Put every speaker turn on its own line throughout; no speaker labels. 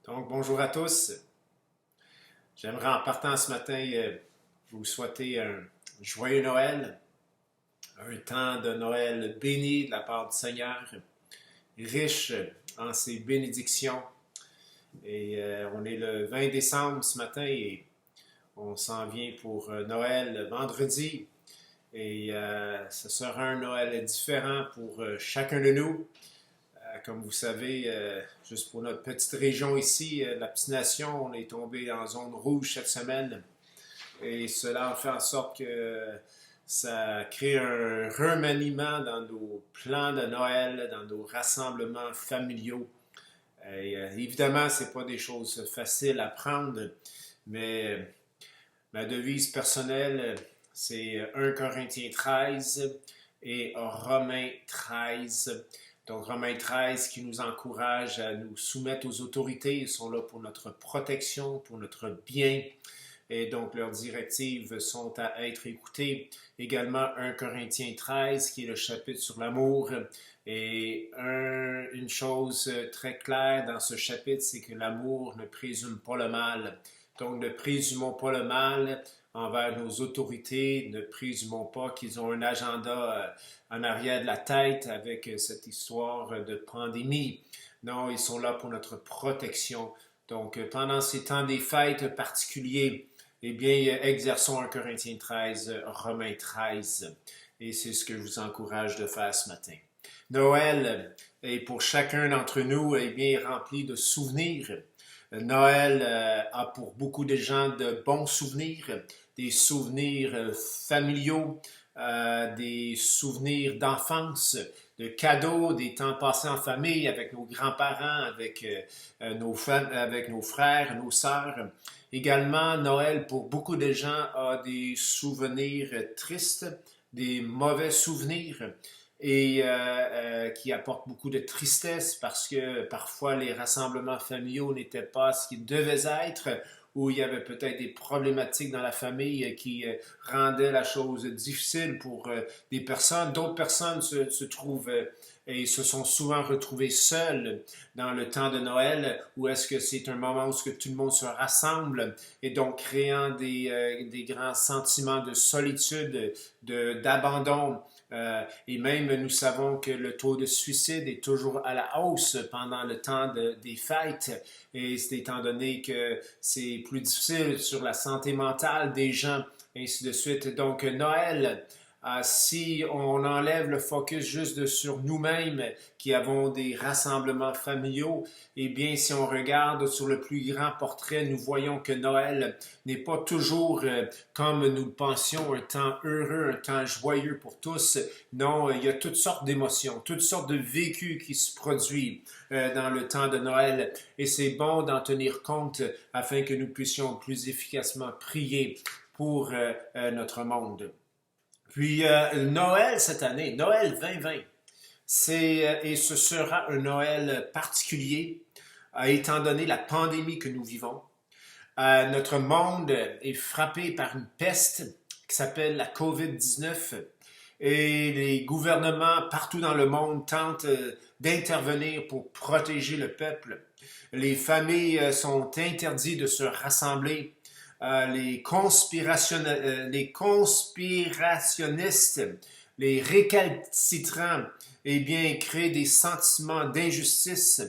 Donc, bonjour à tous. J'aimerais en partant ce matin vous souhaiter un joyeux Noël, un temps de Noël béni de la part du Seigneur, riche en ses bénédictions. Et on est le 20 décembre ce matin et on s'en vient pour Noël vendredi. Et ce sera un Noël différent pour chacun de nous. Comme vous savez, juste pour notre petite région ici, la petite nation, on est tombé en zone rouge cette semaine. Et cela fait en sorte que ça crée un remaniement dans nos plans de Noël, dans nos rassemblements familiaux. Et, évidemment, ce n'est pas des choses faciles à prendre, mais ma devise personnelle, c'est 1 Corinthiens 13 et Romains 13. Donc, Romains 13 qui nous encourage à nous soumettre aux autorités. Ils sont là pour notre protection, pour notre bien. Et donc, leurs directives sont à être écoutées. Également, 1 Corinthiens 13, qui est le chapitre sur l'amour. Et une chose très claire dans ce chapitre, c'est que l'amour ne présume pas le mal. Donc, ne présumons pas le mal envers nos autorités, ne présumons pas qu'ils ont un agenda en arrière de la tête avec cette histoire de pandémie. Non, ils sont là pour notre protection. Donc, pendant ces temps des fêtes particuliers, eh bien, exerçons 1 Corinthiens 13, Romains 13. Et c'est ce que je vous encourage de faire ce matin. Noël est pour chacun d'entre nous, eh bien, rempli de souvenirs. Noël a pour beaucoup de gens de bons souvenirs, des souvenirs familiaux, des souvenirs d'enfance, de cadeaux, des temps passés en famille avec nos grands-parents, avec avec nos frères, nos sœurs. Également, Noël, pour beaucoup de gens, a des souvenirs tristes, des mauvais souvenirs et qui apporte beaucoup de tristesse parce que parfois les rassemblements familiaux n'étaient pas ce qu'ils devaient être ou il y avait peut-être des problématiques dans la famille qui rendaient la chose difficile pour des personnes. D'autres personnes se trouvent et se sont souvent retrouvées seules dans le temps de Noël, où est-ce que c'est un moment où tout le monde se rassemble et donc créant des grands sentiments de solitude, d'abandon. Et même, nous savons que le taux de suicide est toujours à la hausse pendant le temps des fêtes. Et c'est étant donné que c'est plus difficile sur la santé mentale des gens, ainsi de suite. Donc, Noël, si on enlève le focus juste sur nous-mêmes qui avons des rassemblements familiaux, eh bien, si on regarde sur le plus grand portrait, nous voyons que Noël n'est pas toujours comme nous le pensions, un temps heureux, un temps joyeux pour tous. Non, il y a toutes sortes d'émotions, toutes sortes de vécus qui se produisent dans le temps de Noël. Et c'est bon d'en tenir compte afin que nous puissions plus efficacement prier pour notre monde. Puis Noël cette année, Noël 2020, et ce sera un Noël particulier, étant donné la pandémie que nous vivons. Notre monde est frappé par une peste qui s'appelle la COVID-19 et les gouvernements partout dans le monde tentent d'intervenir pour protéger le peuple. Les familles sont interdites de se rassembler. Les conspirationnistes, les récalcitrants, eh bien, créent des sentiments d'injustice.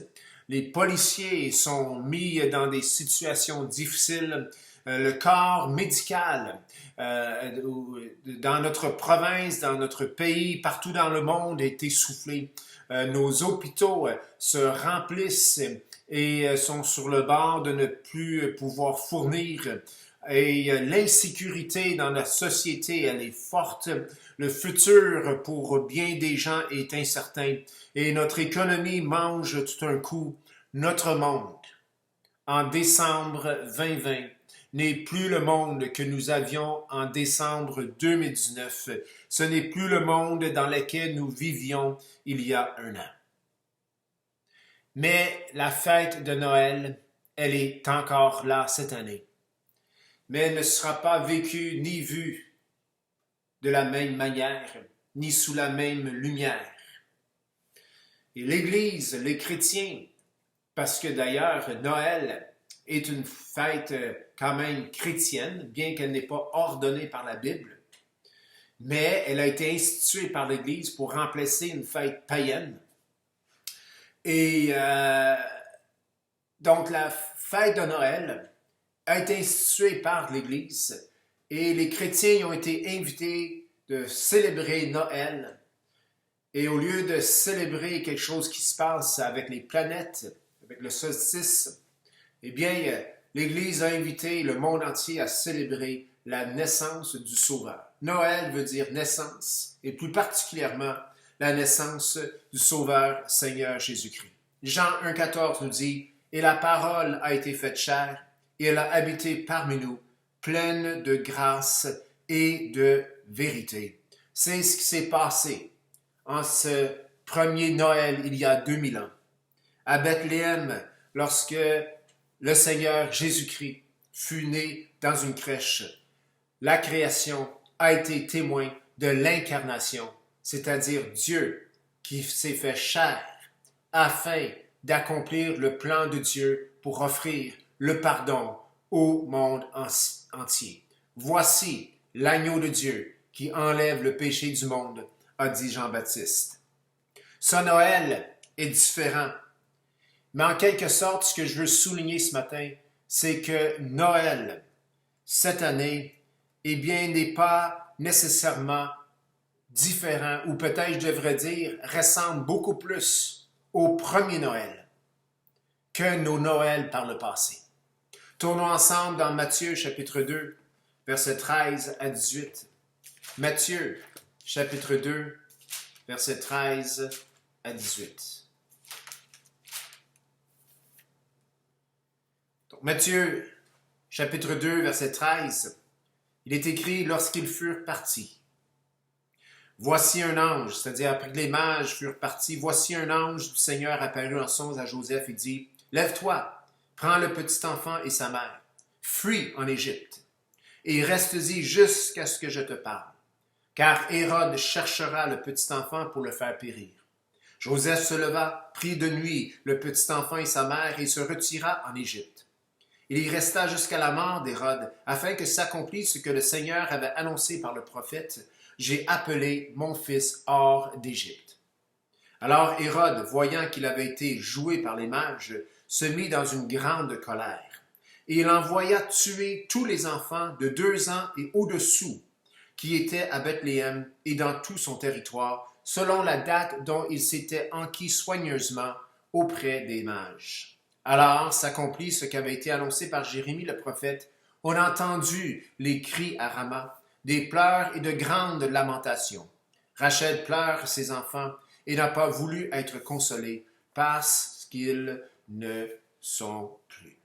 Les policiers sont mis dans des situations difficiles. Le corps médical dans notre province, dans notre pays, partout dans le monde est essoufflé. Nos hôpitaux se remplissent et sont sur le bord de ne plus pouvoir fournir. Et l'insécurité dans la société, elle est forte. Le futur pour bien des gens est incertain. Et notre économie mange tout un coup. Notre monde, en décembre 2020, n'est plus le monde que nous avions en décembre 2019. Ce n'est plus le monde dans lequel nous vivions il y a un an. Mais la fête de Noël, elle est encore là cette année. Mais elle ne sera pas vécue ni vue de la même manière, ni sous la même lumière. Et l'Église, les chrétiens, parce que d'ailleurs, Noël est une fête quand même chrétienne, bien qu'elle n'est pas ordonnée par la Bible, mais elle a été instituée par l'Église pour remplacer une fête païenne. Et donc la fête de Noël a été instituée par l'Église et les chrétiens ont été invités de célébrer Noël. Et au lieu de célébrer quelque chose qui se passe avec les planètes, avec le solstice, eh bien, l'Église a invité le monde entier à célébrer la naissance du Sauveur. Noël veut dire naissance, et plus particulièrement la naissance du Sauveur Seigneur Jésus-Christ. Jean 1,14 nous dit « Et la parole a été faite chair, et elle a habité parmi nous, pleine de grâce et de vérité. » C'est ce qui s'est passé en ce premier Noël il y a 2000 ans, à Bethléem, lorsque le Seigneur Jésus-Christ fut né dans une crèche. La création a été témoin de l'incarnation, c'est-à-dire Dieu qui s'est fait chair afin d'accomplir le plan de Dieu pour offrir le pardon au monde entier. Voici l'agneau de Dieu qui enlève le péché du monde, a dit Jean-Baptiste. Ce Noël est différent. Mais en quelque sorte, ce que je veux souligner ce matin, c'est que Noël, cette année, eh bien, n'est pas nécessairement différent, ou peut-être je devrais dire, ressemble beaucoup plus au premier Noël que nos Noëls par le passé. Tournons ensemble dans Matthieu chapitre 2, versets 13 à 18. Matthieu chapitre 2, versets 13 à 18. Donc, Matthieu chapitre 2, verset 13, il est écrit « Lorsqu'ils furent partis, voici un ange, c'est-à-dire après que les mages furent partis, voici un ange du Seigneur apparut en songe à Joseph et dit « Lève-toi, prends le petit enfant et sa mère, fuis en Égypte, et reste-y jusqu'à ce que je te parle, car Hérode cherchera le petit enfant pour le faire périr. » Joseph se leva, prit de nuit le petit enfant et sa mère et se retira en Égypte. Il y resta jusqu'à la mort d'Hérode, afin que s'accomplisse ce que le Seigneur avait annoncé par le prophète. « J'ai appelé mon fils hors d'Égypte. » Alors Hérode, voyant qu'il avait été joué par les mages, se mit dans une grande colère. Et il envoya tuer tous les enfants de 2 ans et au-dessous qui étaient à Bethléem et dans tout son territoire, selon la date dont il s'était enquis soigneusement auprès des mages. Alors s'accomplit ce qui avait été annoncé par Jérémie le prophète. On a entendu les cris à Rama, des pleurs et de grandes lamentations. Rachel pleure ses enfants et n'a pas voulu être consolée parce qu'ils ne sont plus.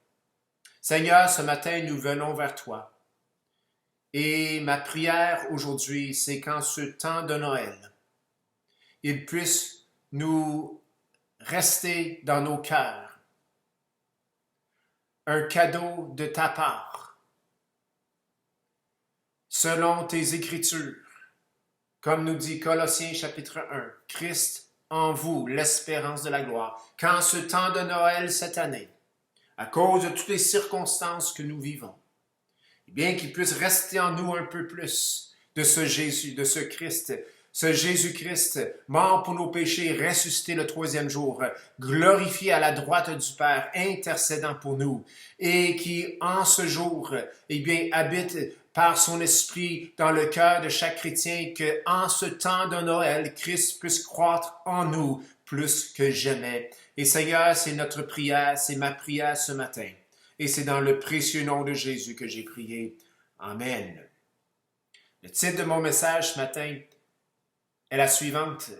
Seigneur, ce matin, nous venons vers toi. Et ma prière aujourd'hui, c'est qu'en ce temps de Noël, il puisse nous rester dans nos cœurs un cadeau de ta part, selon tes Écritures, comme nous dit Colossiens chapitre 1, Christ en vous, l'espérance de la gloire, qu'en ce temps de Noël cette année, à cause de toutes les circonstances que nous vivons, eh bien qu'il puisse rester en nous un peu plus de ce Jésus, de ce Christ, ce Jésus-Christ, mort pour nos péchés, ressuscité le 3e jour, glorifié à la droite du Père, intercédant pour nous, et qui, en ce jour, eh bien, habite par son esprit dans le cœur de chaque chrétien, que, en ce temps de Noël, Christ puisse croître en nous plus que jamais. Et Seigneur, c'est notre prière, c'est ma prière ce matin. Et c'est dans le précieux nom de Jésus que j'ai prié. Amen. Le titre de mon message ce matin est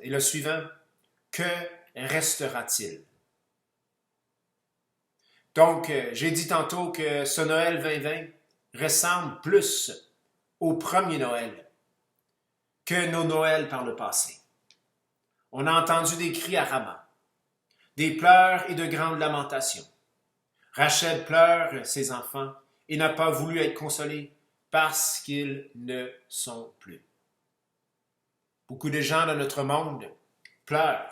le suivant. Que restera-t-il? Donc, j'ai dit tantôt que ce Noël 2020 ressemble plus au premier Noël que nos Noëls par le passé. On a entendu des cris à Rama, des pleurs et de grandes lamentations. Rachel pleure ses enfants et n'a pas voulu être consolée parce qu'ils ne sont plus. Beaucoup de gens dans notre monde pleurent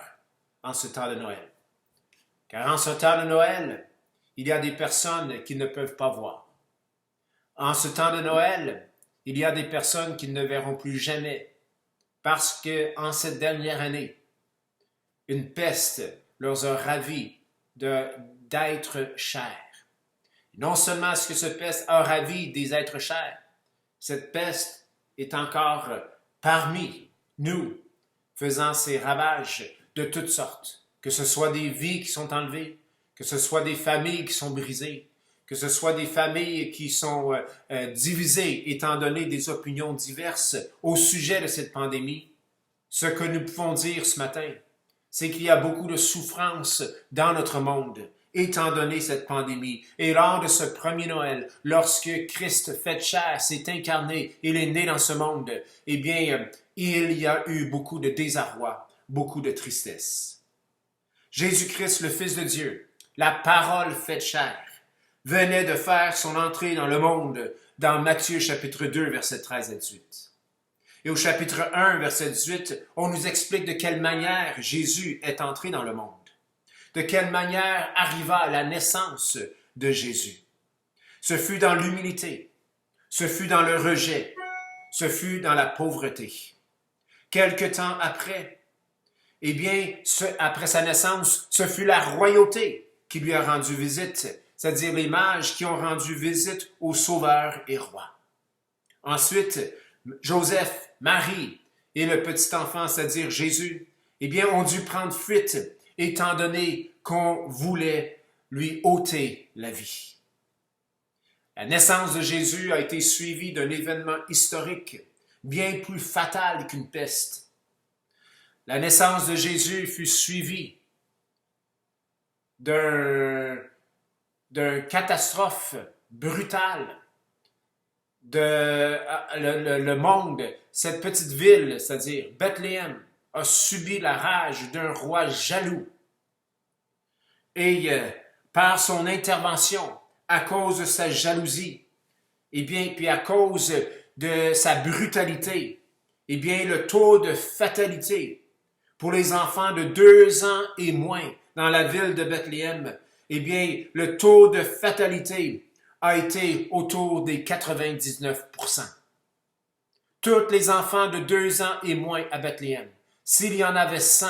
en ce temps de Noël. Car en ce temps de Noël, il y a des personnes qui ne peuvent pas voir. En ce temps de Noël, il y a des personnes qui ne verront plus jamais, parce que en cette dernière année, une peste leur a ravi d'êtres chers. Non seulement est-ce que cette peste a ravi des êtres chers, cette peste est encore parmi nous, faisant ses ravages de toutes sortes, que ce soit des vies qui sont enlevées, que ce soit des familles qui sont brisées, que ce soit des familles qui sont divisées étant donné des opinions diverses au sujet de cette pandémie. Ce que nous pouvons dire ce matin, c'est qu'il y a beaucoup de souffrance dans notre monde, étant donné cette pandémie. Et lors de ce premier Noël, lorsque Christ fait chair, s'est incarné, il est né dans ce monde, eh bien, il y a eu beaucoup de désarroi, beaucoup de tristesse. Jésus-Christ, le Fils de Dieu, la parole faite chair, venait de faire son entrée dans le monde dans Matthieu chapitre 2, versets 13 à 18. Et au chapitre 1, verset 18, on nous explique de quelle manière Jésus est entré dans le monde, de quelle manière arriva la naissance de Jésus. Ce fut dans l'humilité, ce fut dans le rejet, ce fut dans la pauvreté. Quelque temps après, eh bien, après sa naissance, ce fut la royauté qui lui a rendu visite, c'est-à-dire les mages qui ont rendu visite au Sauveur et Roi. Ensuite, Joseph, Marie et le petit enfant, c'est-à-dire Jésus, eh bien, ont dû prendre fuite, étant donné qu'on voulait lui ôter la vie. La naissance de Jésus a été suivie d'un événement historique bien plus fatal qu'une peste. La naissance de Jésus fut suivie d'une catastrophe brutale. Le monde, cette petite ville, c'est-à-dire Bethléem, a subi la rage d'un roi jaloux. Et par son intervention, à cause de sa jalousie, et bien, puis à cause de sa brutalité, eh bien, le taux de fatalité pour les enfants de 2 ans et moins dans la ville de Bethléem, eh bien, le taux de fatalité a été autour des 99%. Tous les enfants de 2 ans et moins à Bethléem, s'il y en avait 100,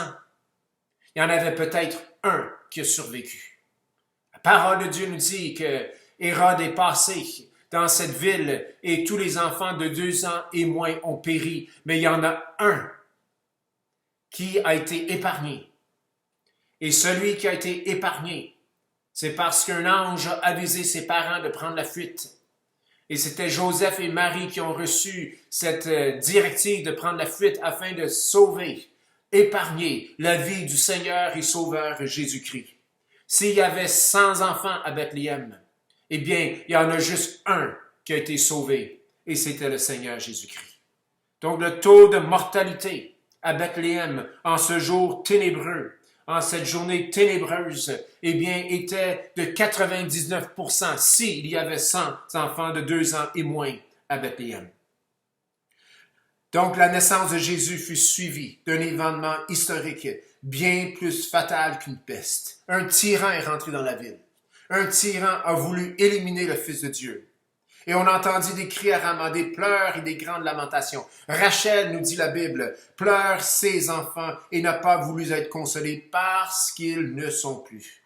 il y en avait peut-être un qui a survécu. La parole de Dieu nous dit que Hérode est passé dans cette ville et tous les enfants de 2 ans et moins ont péri, mais il y en a un qui a été épargné. Et celui qui a été épargné, c'est parce qu'un ange a avisé ses parents de prendre la fuite. Et c'était Joseph et Marie qui ont reçu cette directive de prendre la fuite afin de sauver, épargner la vie du Seigneur et Sauveur Jésus-Christ. S'il y avait 100 enfants à Bethléem, eh bien, il y en a juste un qui a été sauvé, et c'était le Seigneur Jésus-Christ. Donc, le taux de mortalité à Bethléem en ce jour ténébreux, en cette journée ténébreuse, eh bien, était de 99% s'il y avait 100 enfants de 2 ans et moins à Bethléem. Donc, la naissance de Jésus fut suivie d'un événement historique bien plus fatal qu'une peste. Un tyran est rentré dans la ville. Un tyran a voulu éliminer le Fils de Dieu. Et on entendit des cris à Rama, des pleurs et des grandes lamentations. Rachel, nous dit la Bible, pleure ses enfants et n'a pas voulu être consolée parce qu'ils ne sont plus.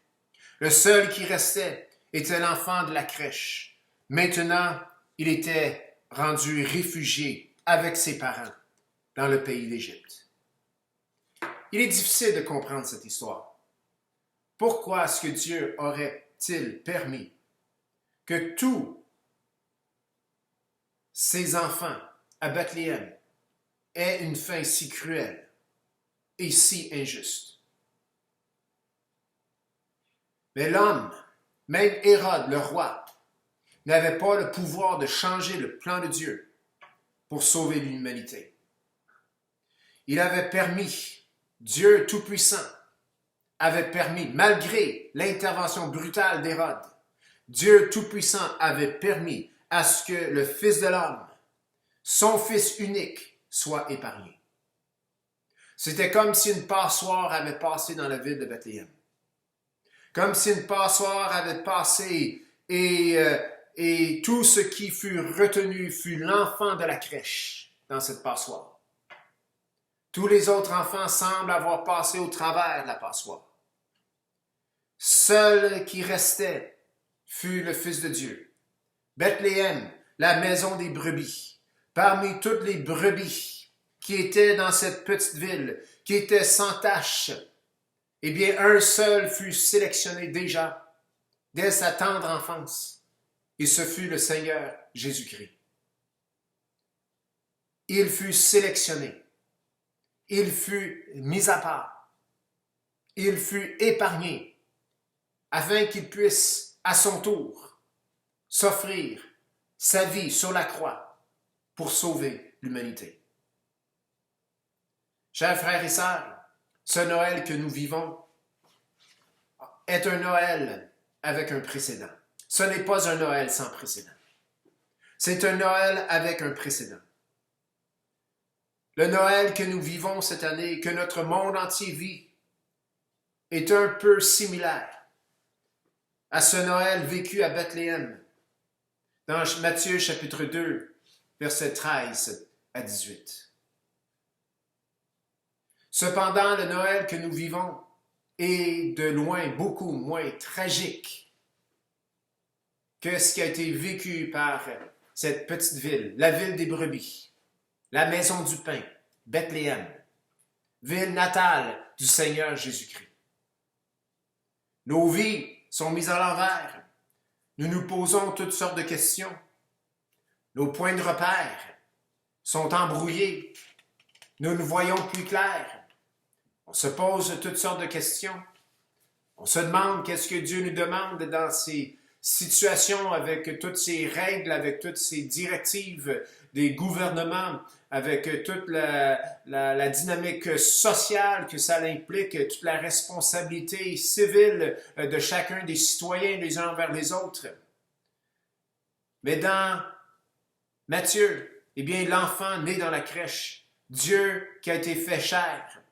Le seul qui restait était l'enfant de la crèche. Maintenant, il était rendu réfugié avec ses parents dans le pays d'Égypte. Il est difficile de comprendre cette histoire. Pourquoi est-ce que Dieu aurait-il permis que tous ces enfants à Bethléem aient une fin si cruelle et si injuste? Mais l'homme, même Hérode, le roi, n'avait pas le pouvoir de changer le plan de Dieu pour sauver l'humanité. Il avait permis, Dieu Tout-Puissant avait permis, malgré l'intervention brutale d'Hérode, Dieu Tout-Puissant avait permis à ce que le Fils de l'homme, son Fils unique, soit épargné. C'était comme si une passoire avait passé dans la ville de Bethléem. comme si une passoire avait passé et tout ce qui fut retenu fut l'enfant de la crèche dans cette passoire. Tous les autres enfants semblent avoir passé au travers de la passoire. Seul qui restait fut le Fils de Dieu. Bethléem, la maison des brebis, parmi toutes les brebis qui étaient dans cette petite ville, qui étaient sans tache, eh bien, un seul fut sélectionné déjà, dès sa tendre enfance, et ce fut le Seigneur Jésus-Christ. Il fut sélectionné, il fut mis à part, il fut épargné, afin qu'il puisse, à son tour, s'offrir sa vie sur la croix pour sauver l'humanité. Chers frères et sœurs, ce Noël que nous vivons est un Noël avec un précédent. Ce n'est pas un Noël sans précédent. C'est un Noël avec un précédent. Le Noël que nous vivons cette année, que notre monde entier vit, est un peu similaire à ce Noël vécu à Bethléem, dans Matthieu chapitre 2, versets 13 à 18. Cependant, le Noël que nous vivons est de loin beaucoup moins tragique que ce qui a été vécu par cette petite ville, la ville des brebis, la maison du pain, Bethléem, ville natale du Seigneur Jésus-Christ. Nos vies sont mises à l'envers. Nous nous posons toutes sortes de questions. Nos points de repère sont embrouillés. Nous ne voyons plus clair. On se pose toutes sortes de questions. On se demande qu'est-ce que Dieu nous demande dans ces situations avec toutes ces règles, avec toutes ces directives des gouvernements, avec toute la dynamique sociale que ça implique, toute la responsabilité civile de chacun des citoyens les uns envers les autres. Mais dans Matthieu, eh bien, l'enfant né dans la crèche, Dieu qui a été fait chair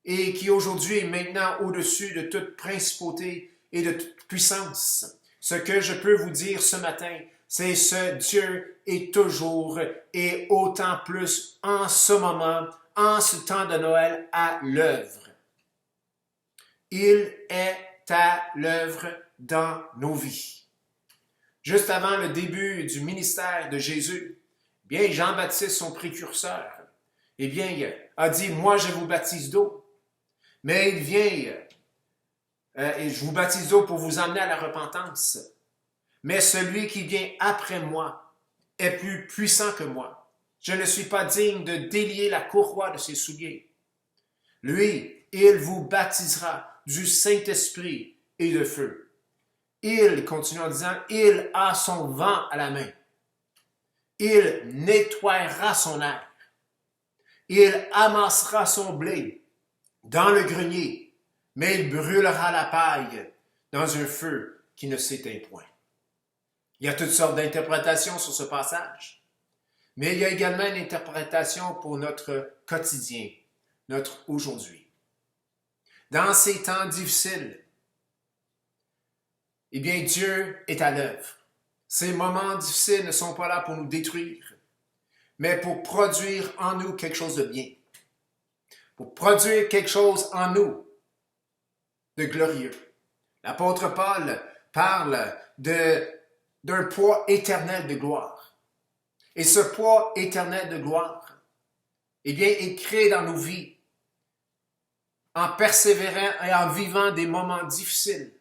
et qui aujourd'hui est maintenant au-dessus de toute principauté et de toute puissance. Ce que je peux vous dire ce matin, c'est ce Dieu est toujours et autant plus en ce moment, en ce temps de Noël, à l'œuvre. Il est à l'œuvre dans nos vies. Juste avant le début du ministère de Jésus, bien Jean-Baptiste, son précurseur, eh bien, a dit, moi je vous baptise d'eau, mais il vient, et je vous baptise d'eau pour vous emmener à la repentance. Mais celui qui vient après moi est plus puissant que moi. Je ne suis pas digne de délier la courroie de ses souliers. Lui, il vous baptisera du Saint-Esprit et de feu. Il, continue en disant, il a son vent à la main. Il nettoiera son air. Il amassera son blé dans le grenier, mais il brûlera la paille dans un feu qui ne s'éteint point. Il y a toutes sortes d'interprétations sur ce passage, mais il y a également une interprétation pour notre quotidien, notre aujourd'hui. Dans ces temps difficiles, eh bien, Dieu est à l'œuvre. Ces moments difficiles ne sont pas là pour nous détruire, mais pour produire en nous quelque chose de bien, pour produire quelque chose en nous de glorieux. L'apôtre Paul parle d'un poids éternel de gloire. Et ce poids éternel de gloire, eh bien, est créé dans nos vies en persévérant et en vivant des moments difficiles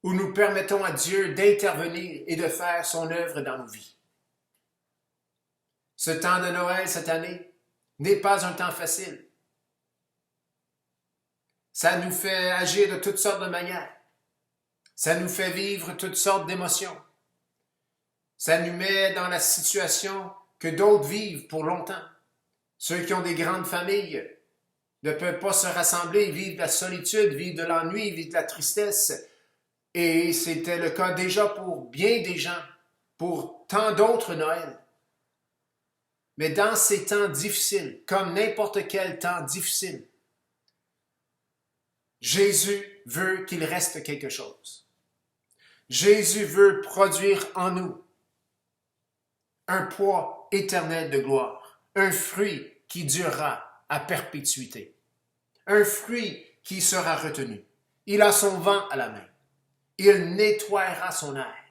où nous permettons à Dieu d'intervenir et de faire son œuvre dans nos vies. Ce temps de Noël cette année n'est pas un temps facile. Ça nous fait agir de toutes sortes de manières. Ça nous fait vivre toutes sortes d'émotions. Ça nous met dans la situation que d'autres vivent pour longtemps. Ceux qui ont des grandes familles ne peuvent pas se rassembler, vivent de la solitude, vivent de l'ennui, vivent de la tristesse. Et c'était le cas déjà pour bien des gens, pour tant d'autres Noëls. Mais dans ces temps difficiles, comme n'importe quel temps difficile, Jésus veut qu'il reste quelque chose. Jésus veut produire en nous un poids éternel de gloire, un fruit qui durera à perpétuité, un fruit qui sera retenu. Il a son vent à la main. Il nettoiera son air.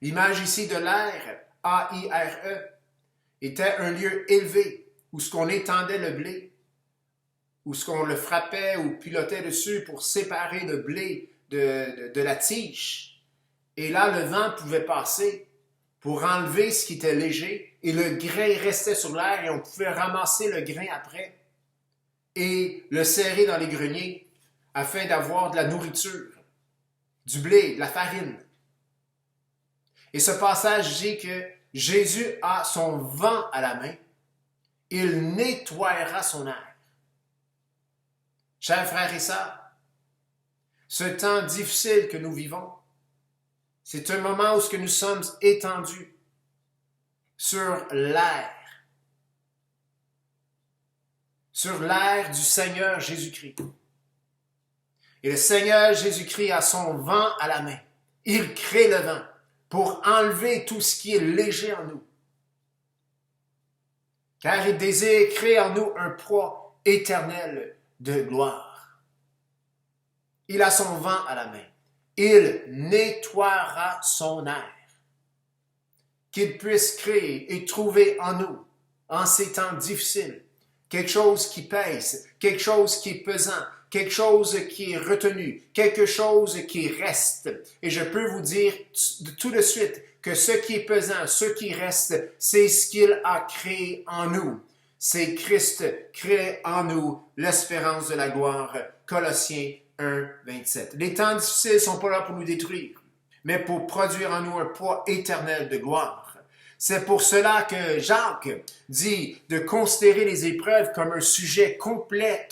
L'image ici de l'air, A-I-R-E, était un lieu élevé où ce qu'on étendait le blé, où ce qu'on le frappait ou pilotait dessus pour séparer le blé de la tige. Et là, le vent pouvait passer pour enlever ce qui était léger et le grain restait sur l'air et on pouvait ramasser le grain après et le serrer dans les greniers afin d'avoir de la nourriture, du blé, de la farine. Et ce passage dit que Jésus a son vent à la main, il nettoiera son air. Chers frères et sœurs, ce temps difficile que nous vivons, c'est un moment où nous sommes étendus sur l'air du Seigneur Jésus-Christ. Et le Seigneur Jésus-Christ a son vent à la main. Il crée le vent pour enlever tout ce qui est léger en nous. Car il désire créer en nous un poids éternel de gloire. Il a son vent à la main. Il nettoiera son air. Qu'il puisse créer et trouver en nous, en ces temps difficiles, quelque chose qui pèse, quelque chose qui est pesant, quelque chose qui est retenu, quelque chose qui reste. Et je peux vous dire tout de suite que ce qui est pesant, ce qui reste, c'est ce qu'il a créé en nous. C'est Christ crée en nous l'espérance de la gloire. Colossiens 1, 27. Les temps difficiles ne sont pas là pour nous détruire, mais pour produire en nous un poids éternel de gloire. C'est pour cela que Jacques dit de considérer les épreuves comme un sujet complet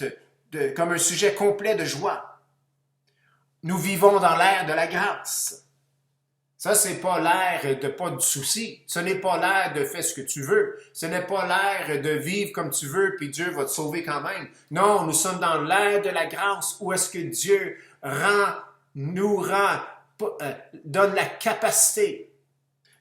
de joie. Nous vivons dans l'ère de la grâce. Ça, c'est pas l'ère de pas de soucis. Ce n'est pas l'ère de fais ce que tu veux. Ce n'est pas l'ère de vivre comme tu veux puis Dieu va te sauver quand même. Non, nous sommes dans l'ère de la grâce où est-ce que Dieu donne la capacité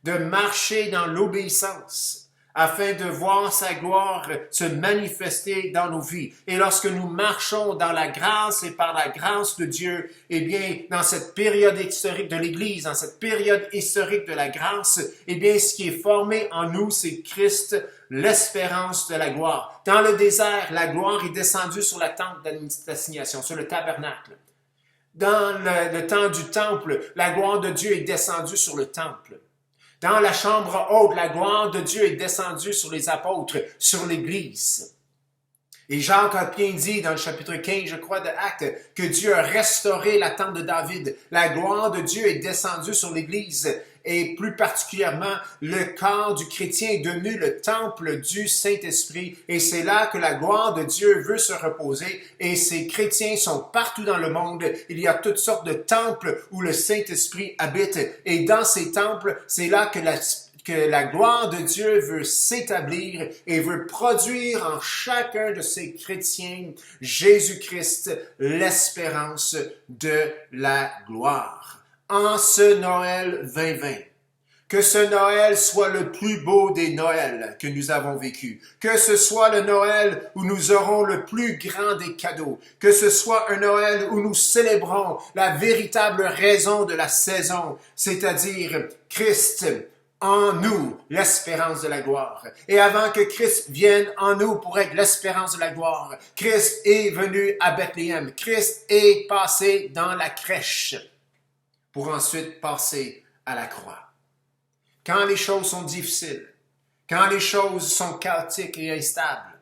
de marcher dans l'obéissance afin de voir sa gloire se manifester dans nos vies. Et lorsque nous marchons dans la grâce et par la grâce de Dieu, eh bien, dans cette période historique de l'Église, dans cette période historique de la grâce, eh bien, ce qui est formé en nous, c'est Christ, l'espérance de la gloire. Dans le désert, la gloire est descendue sur la tente d'assignation, sur le tabernacle. Dans le temps du temple, la gloire de Dieu est descendue sur le temple. Dans la chambre haute, la gloire de Dieu est descendue sur les apôtres, sur l'Église. Et Jacques a bien dit dans le chapitre 15, je crois, de Actes, que Dieu a restauré la tente de David. La gloire de Dieu est descendue sur l'Église et plus particulièrement, le corps du chrétien est devenu le temple du Saint-Esprit. Et c'est là que la gloire de Dieu veut se reposer. Et ces chrétiens sont partout dans le monde. Il y a toutes sortes de temples où le Saint-Esprit habite. Et dans ces temples, c'est là que la gloire de Dieu veut s'établir et veut produire en chacun de ces chrétiens Jésus-Christ, l'espérance de la gloire. En ce Noël 2020, que ce Noël soit le plus beau des Noëls que nous avons vécu, que ce soit le Noël où nous aurons le plus grand des cadeaux, que ce soit un Noël où nous célébrons la véritable raison de la saison, c'est-à-dire Christ en nous, l'espérance de la gloire. Et avant que Christ vienne en nous pour être l'espérance de la gloire, Christ est venu à Bethléem. Christ est passé dans la crèche pour ensuite passer à la croix. Quand les choses sont difficiles, quand les choses sont chaotiques et instables,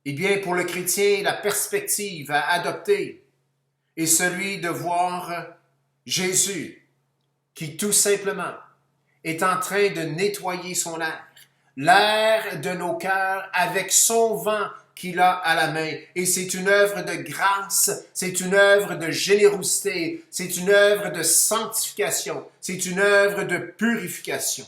eh bien, pour le chrétien, la perspective à adopter est celui de voir Jésus qui tout simplement est en train de nettoyer son air, l'air de nos cœurs avec son vent qu'il a à la main. Et c'est une œuvre de grâce, c'est une œuvre de générosité, c'est une œuvre de sanctification, c'est une œuvre de purification.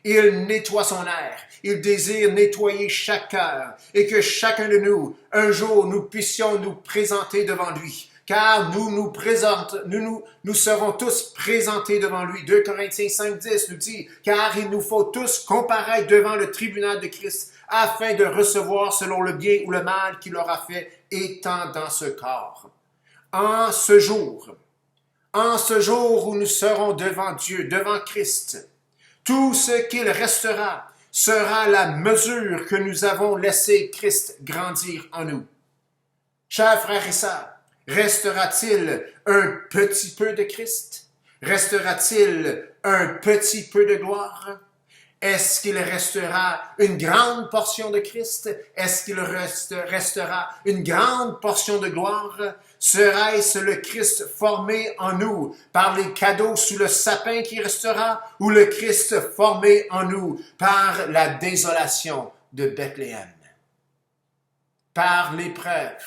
Il nettoie son air. Il désire nettoyer chaque cœur et que chacun de nous, un jour, nous puissions nous présenter devant lui. Car nous serons tous présentés devant lui. 2 Corinthiens 5:10 nous dit, car il nous faut tous comparaître devant le tribunal de Christ afin de recevoir selon le bien ou le mal qu'il aura fait étant dans ce corps. En ce jour où nous serons devant Dieu, devant Christ, tout ce qu'il restera sera la mesure que nous avons laissé Christ grandir en nous. Chers frères et sœurs, restera-t-il un petit peu de Christ? Restera-t-il un petit peu de gloire? Est-ce qu'il restera une grande portion de Christ? Est-ce qu'il restera une grande portion de gloire? Sera-ce le Christ formé en nous par les cadeaux sous le sapin qui restera ou le Christ formé en nous par la désolation de Bethléem? Par l'épreuve,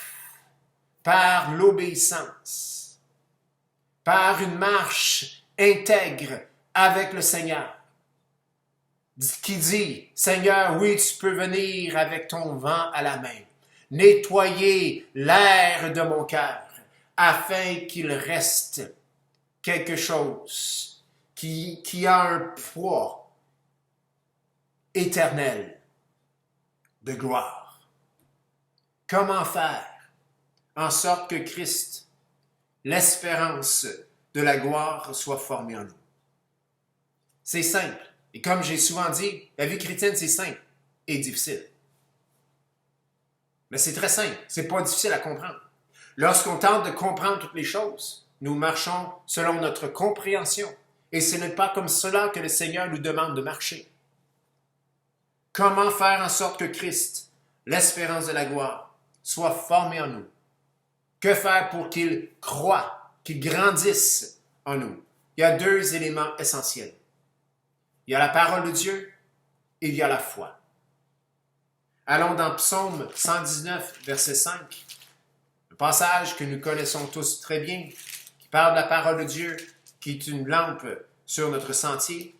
par l'obéissance, par une marche intègre avec le Seigneur, qui dit, Seigneur, oui, tu peux venir avec ton vent à la main, nettoyer l'air de mon cœur, afin qu'il reste quelque chose qui a un poids éternel de gloire. Comment faire en sorte que Christ, l'espérance de la gloire, soit formée en nous? C'est simple. Et comme j'ai souvent dit, la vie chrétienne, c'est simple et difficile. Mais c'est très simple, c'est pas difficile à comprendre. Lorsqu'on tente de comprendre toutes les choses, nous marchons selon notre compréhension. Et ce n'est pas comme cela que le Seigneur nous demande de marcher. Comment faire en sorte que Christ, l'espérance de la gloire, soit formé en nous? Que faire pour qu'il croie, qu'il grandisse en nous? Il y a deux éléments essentiels. Il y a la parole de Dieu et il y a la foi. Allons dans Psaume 119, verset 5, le passage que nous connaissons tous très bien, qui parle de la parole de Dieu, qui est une lampe sur notre sentier.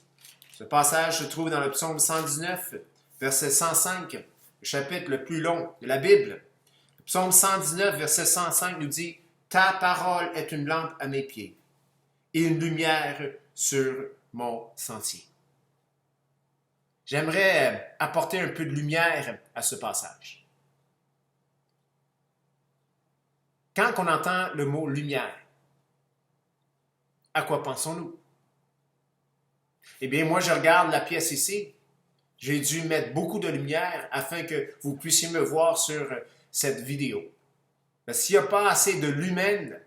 Ce passage se trouve dans le Psaume 119, verset 105, le chapitre le plus long de la Bible. Le Psaume 119, verset 105 nous dit « Ta parole est une lampe à mes pieds et une lumière sur mon sentier. » J'aimerais apporter un peu de lumière à ce passage. Quand on entend le mot « lumière », à quoi pensons-nous? Eh bien, moi, je regarde la pièce ici. J'ai dû mettre beaucoup de lumière afin que vous puissiez me voir sur cette vidéo. Mais s'il n'y a pas assez de lumen,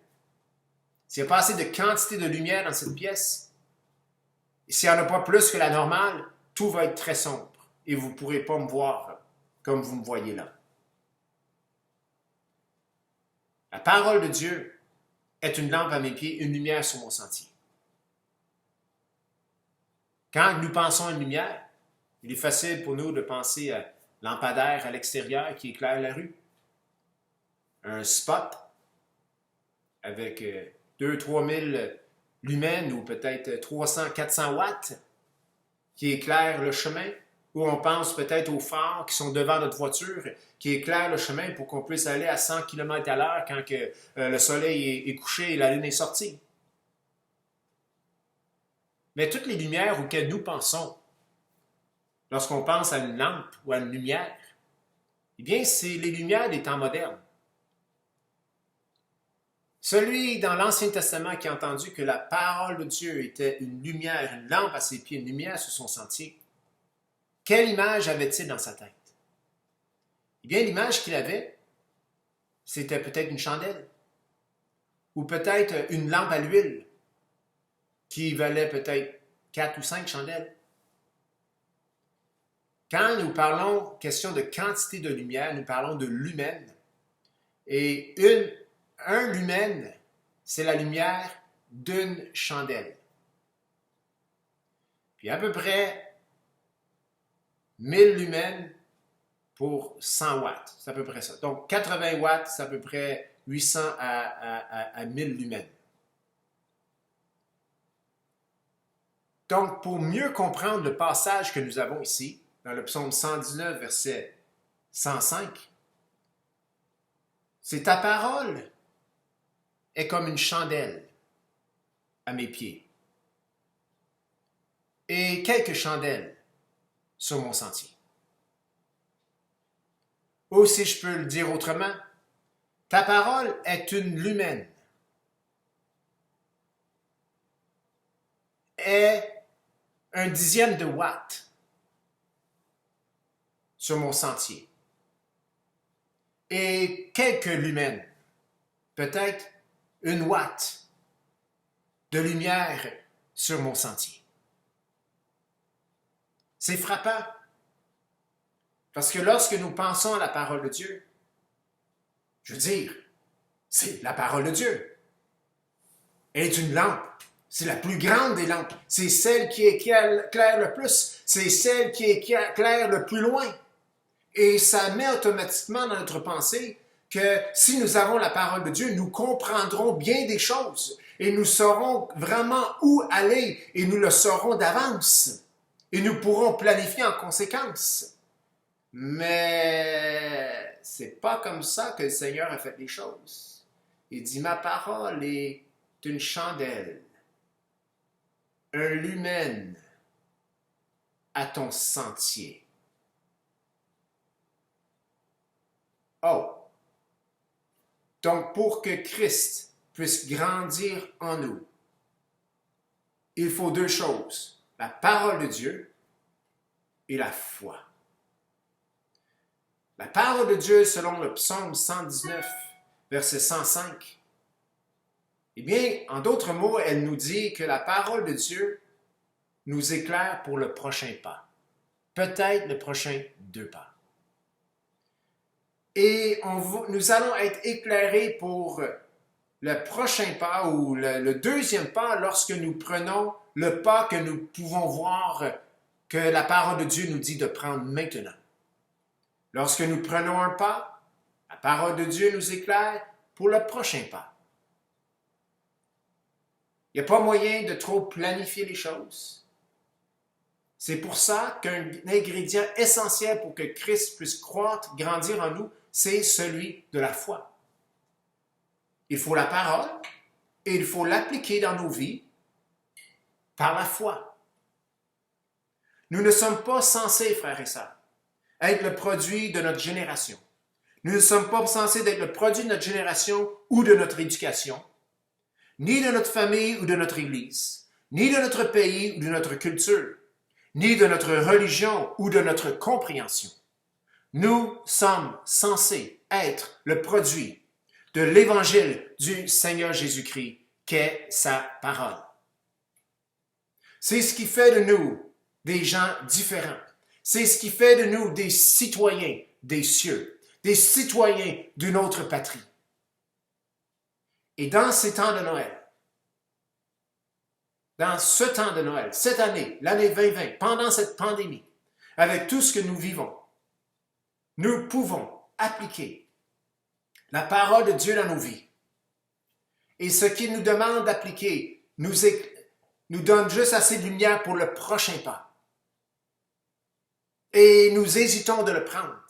s'il n'y a pas assez de quantité de lumière dans cette pièce, s'il n'y en a pas plus que la normale, tout va être très sombre et vous ne pourrez pas me voir comme vous me voyez là. La parole de Dieu est une lampe à mes pieds, une lumière sur mon sentier. Quand nous pensons à une lumière, il est facile pour nous de penser à lampadaire à l'extérieur qui éclaire la rue. Un spot avec 2-3 000 lumens ou peut-être 300-400 watts qui éclairent le chemin, ou on pense peut-être aux phares qui sont devant notre voiture, qui éclairent le chemin pour qu'on puisse aller à 100 km à l'heure quand le soleil est couché et la lune est sortie. Mais toutes les lumières auxquelles nous pensons, lorsqu'on pense à une lampe ou à une lumière, eh bien, c'est les lumières des temps modernes. Celui dans l'Ancien Testament qui a entendu que la parole de Dieu était une lumière, une lampe à ses pieds, une lumière sur son sentier, quelle image avait-il dans sa tête? Eh bien, l'image qu'il avait, c'était peut-être une chandelle, ou peut-être une lampe à l'huile, qui valait peut-être 4 ou 5 chandelles. Quand nous parlons question de quantité de lumière, nous parlons de lumen. Et un lumen, c'est la lumière d'une chandelle. Puis à peu près 1000 lumens pour 100 watts. C'est à peu près ça. Donc 80 watts, c'est à peu près 800 à 1000 lumens. Donc, pour mieux comprendre le passage que nous avons ici, dans le psaume 119, verset 105, c'est ta parole est comme une chandelle à mes pieds et quelques chandelles sur mon sentier. Ou si je peux le dire autrement, ta parole est une lumine, est un dixième de watt sur mon sentier. Et quelques lumens, peut-être une watt de lumière sur mon sentier. C'est frappant, parce que lorsque nous pensons à la parole de Dieu, je veux dire, c'est la parole de Dieu. Elle est une lampe. C'est la plus grande des lampes. C'est celle qui éclaire le plus. C'est celle qui éclaire le plus loin. Et ça met automatiquement dans notre pensée que si nous avons la parole de Dieu, nous comprendrons bien des choses. Et nous saurons vraiment où aller. Et nous le saurons d'avance. Et nous pourrons planifier en conséquence. Mais c'est pas comme ça que le Seigneur a fait les choses. Il dit, ma parole est une chandelle, un lumen à ton sentier. Oh! Donc, pour que Christ puisse grandir en nous, il faut deux choses, la parole de Dieu et la foi. La parole de Dieu, selon le psaume 119, verset 105, eh bien, en d'autres mots, elle nous dit que la parole de Dieu nous éclaire pour le prochain pas. Peut-être le prochain 2 pas. Et nous allons être éclairés pour le prochain pas ou le deuxième pas lorsque nous prenons le pas que nous pouvons voir que la parole de Dieu nous dit de prendre maintenant. Lorsque nous prenons un pas, la parole de Dieu nous éclaire pour le prochain pas. Il n'y a pas moyen de trop planifier les choses. C'est pour ça qu'un ingrédient essentiel pour que Christ puisse croître, grandir en nous, c'est celui de la foi. Il faut la parole et il faut l'appliquer dans nos vies par la foi. Nous ne sommes pas censés, frères et sœurs, être le produit de notre génération. Nous ne sommes pas censés être le produit de notre génération ou de notre éducation, ni de notre famille ou de notre Église, ni de notre pays ou de notre culture, ni de notre religion ou de notre compréhension. Nous sommes censés être le produit de l'Évangile du Seigneur Jésus-Christ, qu'est sa parole. C'est ce qui fait de nous des gens différents. C'est ce qui fait de nous des citoyens des cieux, des citoyens d'une autre patrie. Et dans ces temps de Noël, dans ce temps de Noël, cette année, l'année 2020, pendant cette pandémie, avec tout ce que nous vivons, nous pouvons appliquer la parole de Dieu dans nos vies. Et ce qu'il nous demande d'appliquer nous donne juste assez de lumière pour le prochain pas. Et nous hésitons de le prendre.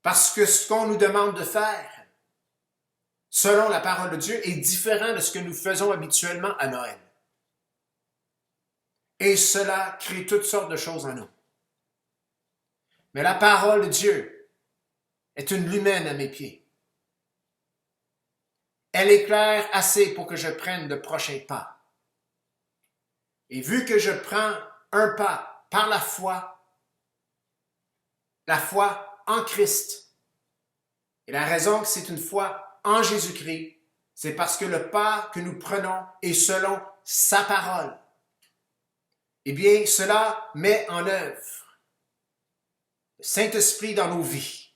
Parce que ce qu'on nous demande de faire, selon la parole de Dieu, est différent de ce que nous faisons habituellement à Noël. Et cela crée toutes sortes de choses en nous. Mais la parole de Dieu est une lumine à mes pieds. Elle éclaire assez pour que je prenne le prochain pas. Et vu que je prends un pas par la foi en Christ, et la raison que c'est une foi en Jésus-Christ, c'est parce que le pas que nous prenons est selon sa parole. Eh bien, cela met en œuvre le Saint-Esprit dans nos vies,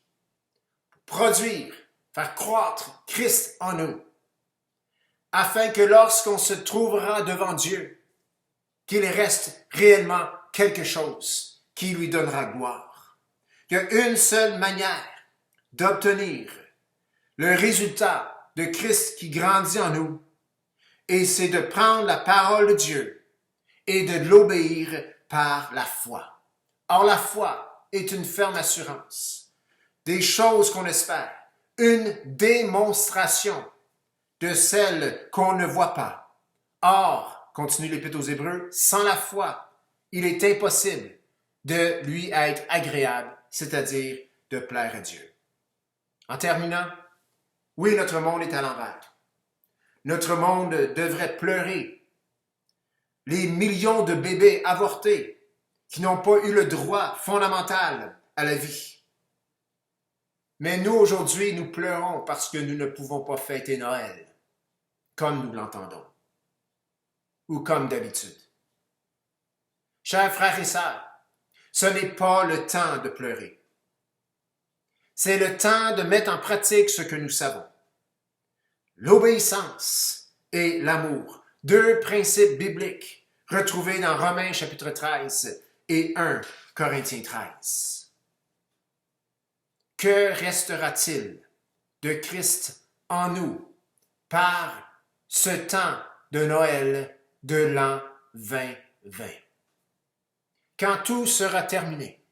pour produire, faire croître Christ en nous, afin que lorsqu'on se trouvera devant Dieu, qu'il reste réellement quelque chose qui lui donnera gloire. Il y a une seule manière d'obtenir le résultat de Christ qui grandit en nous, et c'est de prendre la parole de Dieu et de l'obéir par la foi. Or, la foi est une ferme assurance des choses qu'on espère, une démonstration de celles qu'on ne voit pas. Or, continue l'Épître aux Hébreux, sans la foi, il est impossible de lui être agréable, c'est-à-dire de plaire à Dieu. En terminant, oui, notre monde est à l'envers. Notre monde devrait pleurer. Les millions de bébés avortés qui n'ont pas eu le droit fondamental à la vie. Mais nous, aujourd'hui, nous pleurons parce que nous ne pouvons pas fêter Noël comme nous l'entendons ou comme d'habitude. Chers frères et sœurs, ce n'est pas le temps de pleurer. C'est le temps de mettre en pratique ce que nous savons. L'obéissance et l'amour, deux principes bibliques retrouvés dans Romains chapitre 13 et 1 Corinthiens 13. Que restera-t-il de Christ en nous par ce temps de Noël de l'an 2020? Quand tout sera terminé,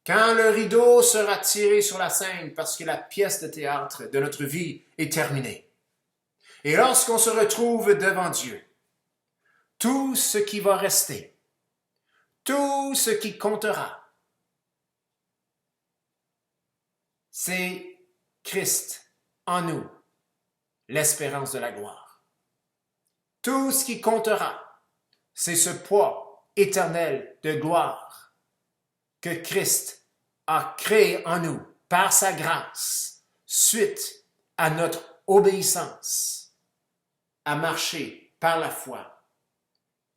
quand le rideau sera tiré sur la scène parce que la pièce de théâtre de notre vie est terminée, et lorsqu'on se retrouve devant Dieu, tout ce qui va rester, tout ce qui comptera, c'est Christ en nous, l'espérance de la gloire. Tout ce qui comptera, c'est ce poids éternel de gloire que Christ a créé en nous par sa grâce, suite à notre obéissance, à marcher par la foi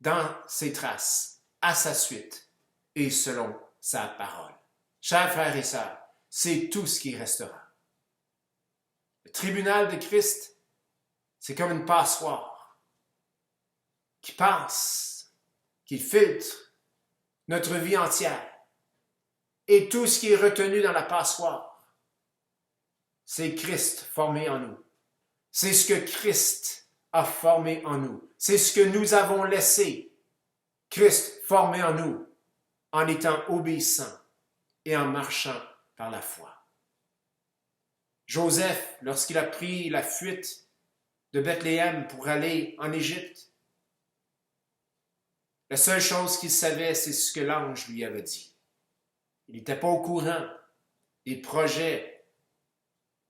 dans ses traces, à sa suite et selon sa parole. Chers frères et sœurs, c'est tout ce qui restera. Le tribunal de Christ, c'est comme une passoire qui passe, qui filtre notre vie entière. Et tout ce qui est retenu dans la passoire, c'est Christ formé en nous. C'est ce que Christ a formé en nous. C'est ce que nous avons laissé Christ formé en nous, en étant obéissant et en marchant par la foi. Joseph, lorsqu'il a pris la fuite de Bethléem pour aller en Égypte, la seule chose qu'il savait, c'est ce que l'ange lui avait dit. Il n'était pas au courant des projets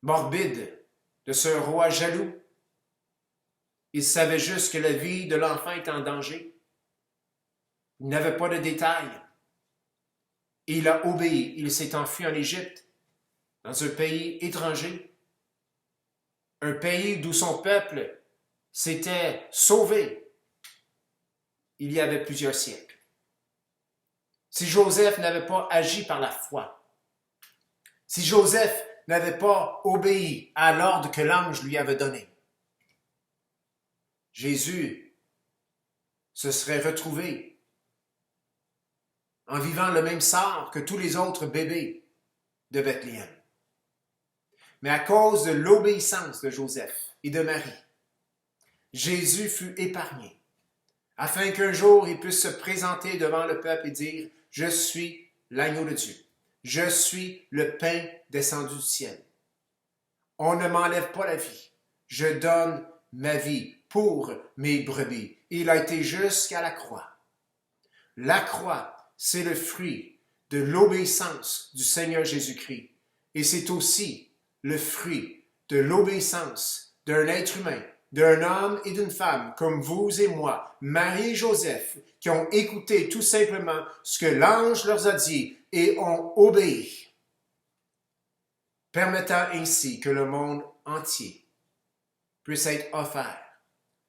morbides de ce roi jaloux. Il savait juste que la vie de l'enfant était en danger. Il n'avait pas de détails. Et il a obéi. Il s'est enfui en Égypte, dans un pays étranger, un pays d'où son peuple s'était sauvé il y avait plusieurs siècles. Si Joseph n'avait pas agi par la foi, si Joseph n'avait pas obéi à l'ordre que l'ange lui avait donné, Jésus se serait retrouvé en vivant le même sort que tous les autres bébés de Bethléem. Mais à cause de l'obéissance de Joseph et de Marie, Jésus fut épargné, afin qu'un jour il puisse se présenter devant le peuple et dire « Je suis l'agneau de Dieu, je suis le pain descendu du ciel. On ne m'enlève pas la vie, je donne ma vie pour mes brebis. » Il a été jusqu'à la croix. La croix, c'est le fruit de l'obéissance du Seigneur Jésus-Christ. Et c'est aussi le fruit de l'obéissance d'un être humain, d'un homme et d'une femme comme vous et moi, Marie et Joseph, qui ont écouté tout simplement ce que l'ange leur a dit et ont obéi, permettant ainsi que le monde entier puisse être offert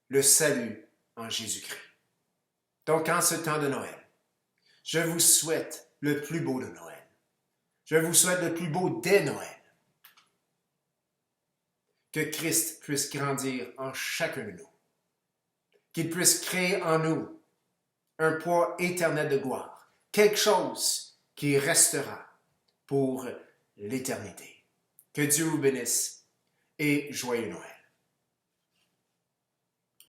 le salut en Jésus-Christ. Donc, en ce temps de Noël, je vous souhaite le plus beau de Noël. Je vous souhaite le plus beau dès Noël. Que Christ puisse grandir en chacun de nous. Qu'il puisse créer en nous un poids éternel de gloire. Quelque chose qui restera pour l'éternité. Que Dieu vous bénisse et joyeux Noël.